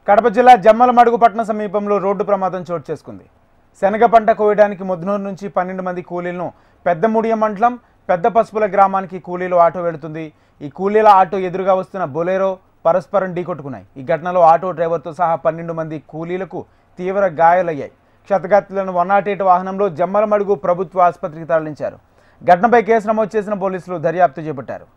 కడప జిల్లా జమ్మలమడుగు పట్టణ సమీపంలో రోడ్డు ప్రమాదం చోటు చేసుకుంది. శనగ పంట కోయడానికి ముద్నూరు నుంచి 12 మంది కూలీలను పెద్దముడియం మండలం పెద్ద పసుపుల గ్రామానికి కూలీలు ఆటో వెళుతుంది. ఈ కూలీల ఆటో ఎదురుగా వస్తున్న బొలెరో పరస్పరం ఢీకొట్టుకున్నాయి. ఈ ఘటనలో ఆటో డ్రైవర్తో సహా 12 మంది కూలీలకు తీవ్ర గాయాలయ్యాయి. క్షతగాత్రులను 108 వాహనంలో జమ్మలమడుగు ప్రభుత్వ ఆసుపత్రికి తరలించారు. ఘటనపై కేసు నమోదు చేసిన పోలీసులు దర్యాప్తు చేపట్టారు.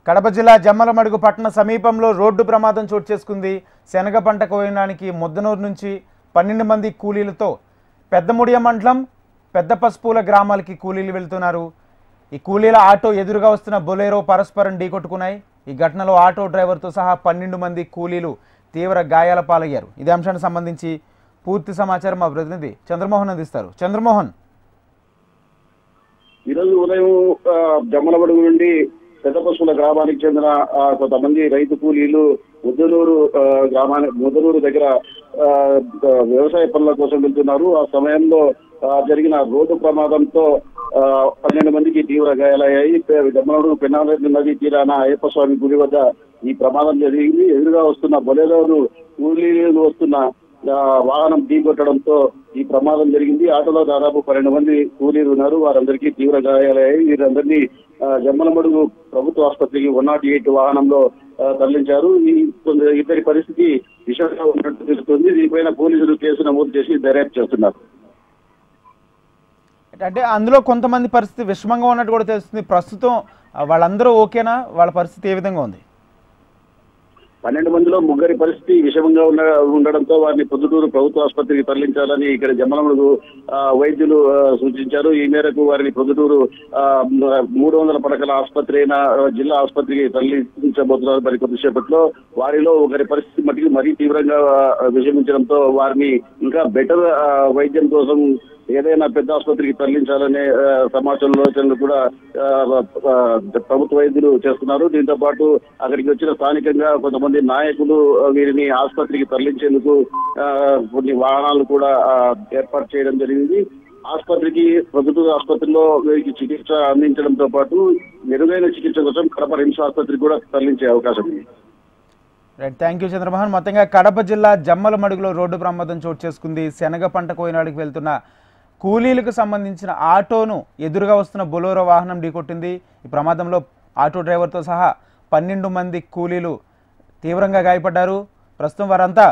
కడప జిల్లా జమ్మలమడుగు పట్టణ సమీపంలో రోడ్డు ప్రమాదం చోటు చేసుకుంది. శనగ పంట కోయడానికి ముద్దనూరు నుంచి 12 మంది కూలీలతో పెద్దముడియం మండలం పెద్ద పసుపుల గ్రామాలకి కూలీలు వెళ్తున్నారు. ఈ కూలీల ఆటో ఎదురుగా వస్తున్న బొలెరో పరస్పరం ఢీకొట్టుకున్నాయి. ఈ ఘటనలో ఆటో డ్రైవర్తో సహా 12 మంది కూలీలు తీవ్ర గాయాల పాలయ్యారు. ఇదే అంశానికి సంబంధించి పూర్తి సమాచారం మా ప్రతినిధి చంద్రమోహన్ అందిస్తారు. చంద్రమోహన్, ఈరోజు ఉదయం జమ్మలమడుగు నుండి పెద్ద పశువుల గ్రామానికి చెందిన కొంతమంది రైతు కూలీలు ముద్దనూరు దగ్గర వ్యవసాయ పనుల కోసం వెళ్తున్నారు. ఆ సమయంలో జరిగిన రోడ్డు ప్రమాదంతో 12 మందికి తీవ్ర గాయాలయ్యాయి. జమ్మలమడుగు పెన్నారెడ్డి నది తీరాన అయ్యప్ప స్వామి గుడి వద్ద ఈ ప్రమాదం జరిగింది. ఎదురుగా వస్తున్న బొలెరోను కూలీలు వస్తున్న వాహనం ఢీకొట్టడంతో ఈ ప్రమాదం జరిగింది. ఆటోలో దాదాపు 12 మంది కూలీలు ఉన్నారు. వారందరికీ తీవ్ర గాయాలయ్యాయి. వీరందరినీ జమ్మలమడుగు ప్రభుత్వ ఆసుపత్రికి 108 వాహనంలో తరలించారు. ఇద్దరి పరిస్థితి విషమంగా ఉన్నట్టు తెలుస్తుంది. దీనిపైన పోలీసులు కేసు నమోదు చేసి దర్యాప్తు చేస్తున్నారు. అంటే అందులో కొంతమంది పరిస్థితి విషమంగా ఉన్నట్టు కూడా తెలుస్తుంది. ప్రస్తుతం వాళ్ళందరూ ఓకేనా? వాళ్ళ పరిస్థితి ఏ విధంగా ఉంది? 12 మందిలో ముగ్గురి పరిస్థితి విషమంగా ఉండడంతో వారిని పొద్దుటూరు ప్రభుత్వ ఆసుపత్రికి తరలించాలని ఇక్కడ జమ్మలమడుగు వైద్యులు సూచించారు. ఈ మేరకు వారిని పొద్దుటూరు 300 పడకల ఆసుపత్రి అయిన జిల్లా ఆసుపత్రికి తరలించబోతున్నారు మరి కొద్దిసేపట్లో. వారిలో ఒకరి పరిస్థితి మటుకు మరీ తీవ్రంగా విషమించడంతో వారిని ఇంకా బెటర్ వైద్యం కోసం ఏదైనా పెద్ద ఆసుపత్రికి తరలించాలనే సమాచారంలో కూడా ప్రభుత్వ వైద్యులు చేస్తున్నారు. దీంతో పాటు అక్కడికి వచ్చిన స్థానికంగా కొంతమంది నాయకులు వీరిని ఆసుపత్రికి తరలించేందుకు కొన్ని వాహనాలు కూడా ఏర్పాటు చేయడం జరిగింది. ఆసుపత్రికి ప్రభుత్వ ఆసుపత్రిలో వీరికి చికిత్స అందించడంతో పాటు మెరుగైన చికిత్స కోసం కడప రిమ్స్ ఆసుపత్రికి కూడా తరలించే అవకాశం ఉంది. Right, thank you Chandramohan. మొత్తంగా కడప జిల్లా జమ్మలమడుగులో రోడ్డు ప్రమాదం చోటు చేసుకుంది. శనగ పంట కోయినాడికి వెళ్తున్న కూలీలకు సంబంధించిన ఆటోను ఎదురుగా వస్తున్న బొలెరో వాహనం ఢీకొట్టింది. ఈ ప్రమాదంలో ఆటో డ్రైవర్తో సహా 12 మంది కూలీలు తీవ్రంగా గాయపడ్డారు. ప్రస్తుతం వారంతా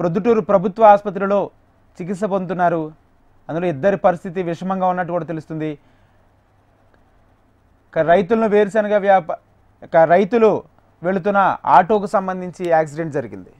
ప్రొద్దుటూరు ప్రభుత్వ ఆసుపత్రిలో చికిత్స పొందుతున్నారు. అందులో ఇద్దరి పరిస్థితి విషమంగా ఉన్నట్టు కూడా తెలుస్తుంది. రైతులను వేరుశనగ రైతులు వెళుతున్న ఆటోకు సంబంధించి యాక్సిడెంట్ జరిగింది.